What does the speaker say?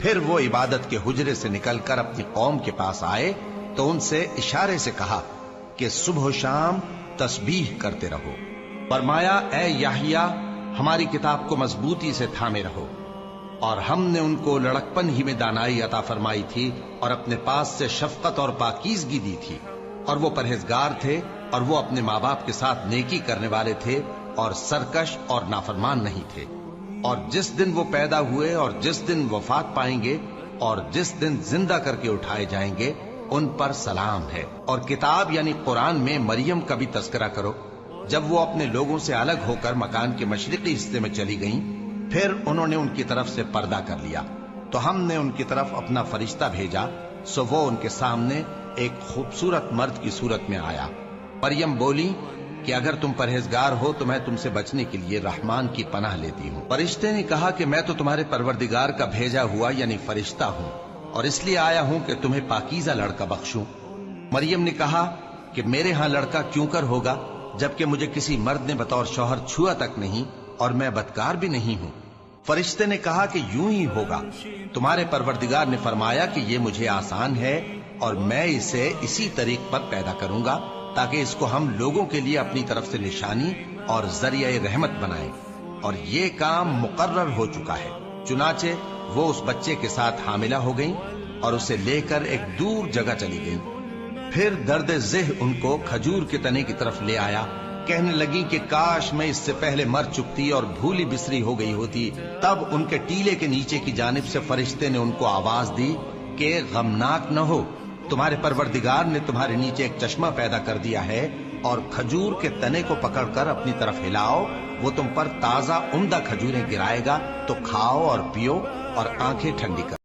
پھر وہ عبادت کے حجرے سے نکل کر اپنی قوم کے پاس آئے تو ان سے اشارے سے کہا کہ صبح و شام تسبیح کرتے رہو۔ فرمایا اے یحییٰ، ہماری کتاب کو مضبوطی سے تھامے رہو، اور ہم نے ان کو لڑکپن ہی میں دانائی عطا فرمائی تھی اور اپنے پاس سے شفقت اور پاکیزگی دی تھی، اور وہ پرہیزگار تھے اور وہ اپنے ماں باپ کے ساتھ نیکی کرنے والے تھے اور سرکش اور نافرمان نہیں تھے۔ اور جس دن وہ پیدا ہوئے اور جس دن وفات پائیں گے اور جس دن زندہ کر کے اٹھائے جائیں گے ان پر سلام ہے۔ اور کتاب یعنی قرآن میں مریم کا بھی تذکرہ کرو، جب وہ اپنے لوگوں سے الگ ہو کر مکان کے مشرقی حصے میں چلی گئیں، پھر انہوں نے ان کی طرف سے پردہ کر لیا تو ہم نے ان کی طرف اپنا فرشتہ بھیجا، سو وہ ان کے سامنے ایک خوبصورت مرد کی صورت میں آیا۔ مریم بولی کہ اگر تم پرہیزگار ہو تو میں تم سے بچنے کے لیے رحمان کی پناہ لیتی ہوں۔ فرشتے نے کہا کہ میں تو تمہارے پروردگار کا بھیجا ہوا یعنی فرشتہ ہوں، اور اس لیے آیا ہوں کہ تمہیں پاکیزہ لڑکا بخشوں۔ مریم نے کہا کہ میرے ہاں لڑکا کیوں کر ہوگا جبکہ مجھے کسی مرد نے بطور شوہر چھوا تک نہیں اور میں بدکار بھی نہیں ہوں۔ فرشتے نے کہا کہ یوں ہی ہوگا، تمہارے پروردگار نے فرمایا کہ یہ مجھے آسان ہے اور میں اسے اسی طریق پر پیدا کروں گا تاکہ اس کو ہم لوگوں کے لیے اپنی طرف سے نشانی اور ذریعہ رحمت بنائیں، اور یہ کام مقرر ہو چکا ہے۔ چنانچہ وہ اس بچے کے ساتھ حاملہ ہو گئیں اور اسے لے کر ایک دور جگہ چلی گئیں۔ پھر درد ذہ ان کو کھجور کے تنے کی طرف لے آیا، کہنے لگی کہ کاش میں اس سے پہلے مر چکتی اور بھولی بسری ہو گئی ہوتی۔ تب ان کے ٹیلے کے نیچے کی جانب سے فرشتے نے ان کو آواز دی کہ غمناک نہ ہو، تمہارے پروردگار نے تمہارے نیچے ایک چشمہ پیدا کر دیا ہے، اور کھجور کے تنے کو پکڑ کر اپنی طرف ہلاؤ، وہ تم پر تازہ عمدہ کھجوریں گرائے گا، تو کھاؤ اور پیو اور آنکھیں ٹھنڈی کرو۔